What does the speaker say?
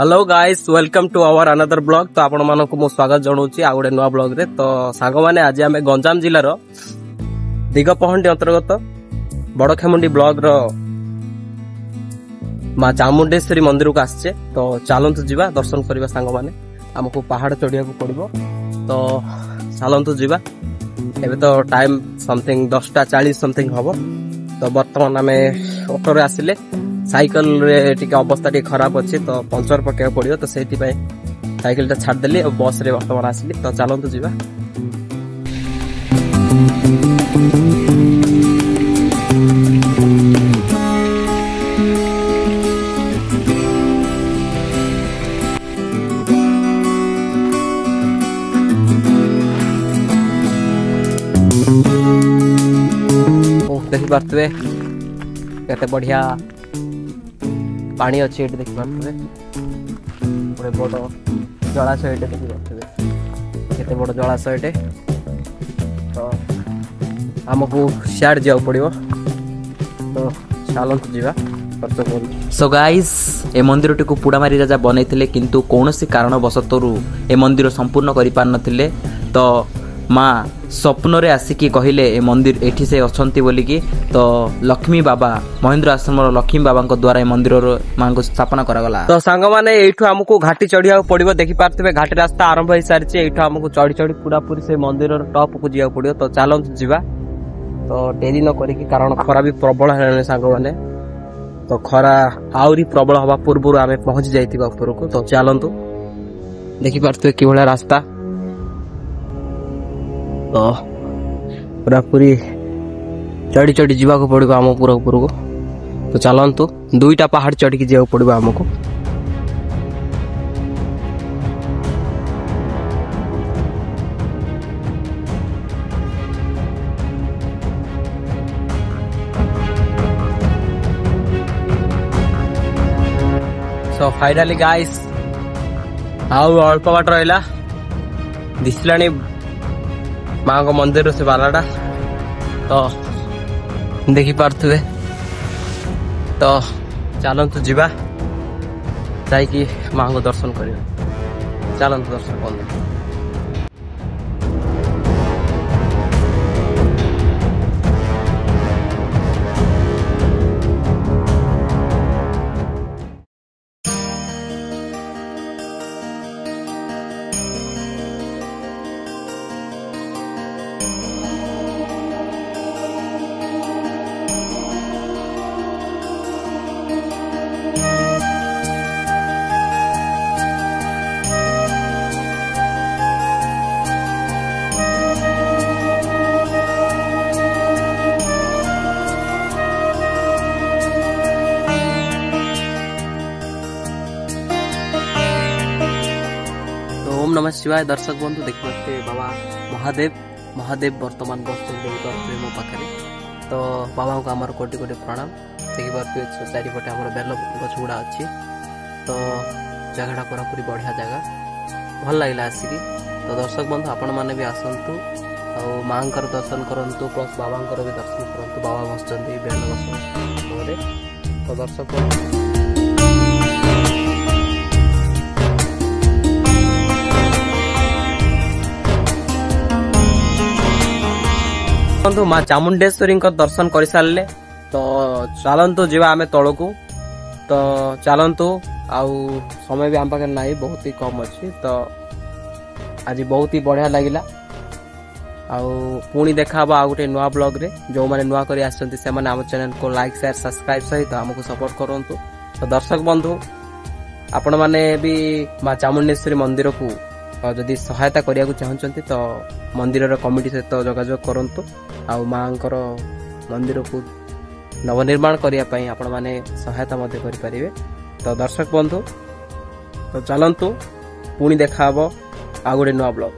Hello guys welcome to our another blog. तो आपण मानक मु स्वागत जनाऊँ आ गोटे नुआ ब्लॉग रे। तो सांग माने आज आम गंजाम जिलार दिगपहंडी अंतर्गत बड़खेमुंडी ब्लॉग रो माँ चामुंडेश्वरी मंदिर को आसचे। तो चलतु जीवा दर्शन करवा सांग माने। आमको पहाड़ चढ़िया पड़ो तो चलतु जीवा। एबे तो टाइम समथिंग 10:40 समथिंग हम। तो बर्तमान आम ऑटो रे आसिले साइकल रे टिके अवस्था टिके खराब अच्छे तो पंचर पकेवा पड़ो। तो से साइकिल टा छाड़देली और बस रे बर्तमान आसिली। तो चलतु जीवा। देखी पारे केते बढ़िया पानी अच्छी ये देखी पारे। गोटे बड़ जलाशय देखी पारे केते बड़ जलाशय। तो आमको सियाड़ जा पड़ो। तो चलतु जीवा। सो गाइस ए मंदिर टी को पुड़ामारी राजा बनई किंतु कौन सी कारणवशत ए मंदिर संपूर्ण कर पार नथिले। तो माँ स्वप्न रे आसिकी कहले ए मंदिर एठी से अछंती बोलिकी। तो लक्ष्मी बाबा महेंद्र आश्रम लक्ष्मी बाबा द्वारा ए मंदिर मां को स्थापना करागला। तो सांग माने एठू हमको घाटी चढ़िया पड़ो। देखी पारे घाटी रास्ता आरंभ हो सारी। एठू हमको चढ़ी चढ़ी पूरा पूरी से मंदिर टॉप को जा पड़ो। तो चलतु जीवा। तो डेरी न करिकी कारण खरा भी प्रबल है सांग माने। तो खरा आउरी प्रबल हवा पूर्व आम पहुंची जाइथिबा ऊपर को। तो चलतु देखी पारे कि भाया रास्ता। तो पूरा पूरी चढ़ी चढ़ी जीवा को पड़ो आम पूरा ऊपर को। तो चलतु दुईटा पहाड़ चढ़ के जाओ पड़ो आमको। सो फाइनली गाइस आउ अल्प बाट रहा दिखलानी माँ को मंदिर से बालाटा। तो देखी पारे। तो चलतु जीवा जाइकी माँ को दर्शन करिया। चलतु दर्शन कर। ओम नमः शिवाय। दर्शक बंधु देखते बाबा महादेव वर्तमान बस मो पाखे। तो बाबा को आमर कोटि कोटि प्रणाम। देखिए चारिपटे आम बेल गछ गुड़ा अच्छी। तो जगह पूरा पूरी बढ़िया जगह भल लगे आसिकी। तो दर्शक बंधु आपण मैंने भी आसतु आ माँ दर्शन करूँ प्लस बाबा भी दर्शन करूँ। बाबा बस बेल गछ। तो दर्शक बंधु माँ चामुंडेश्वरी दर्शन कर सारे। तो चलतु जीवा आम तल को। तो चलतु आउ समय भी आम पाखे ना बहुत ही कम अच्छी। तो आज बहुत ही बढ़िया लगिला। पुणी देखा आ गोटे नुआ ब्लॉग रे। जो मैंने नुआ कर आम चैनल को लाइक शेयर सब्सक्राइब सहित आमको सपोर्ट करूँ। तो दर्शक बंधु आपण मैंने भी माँ चामुंडेश्वरी मंदिर को जदि सहायता करने को चाहते तो मंदिर कमिटी सहित जोगाजोग करूँ। आ माँ मंदिर को नवनिर्माण करने आपण मैंने सहायता करें। तो दर्शक बंधु तो चलतु पुणी देखा आ गोटे नुआ ब्लॉग।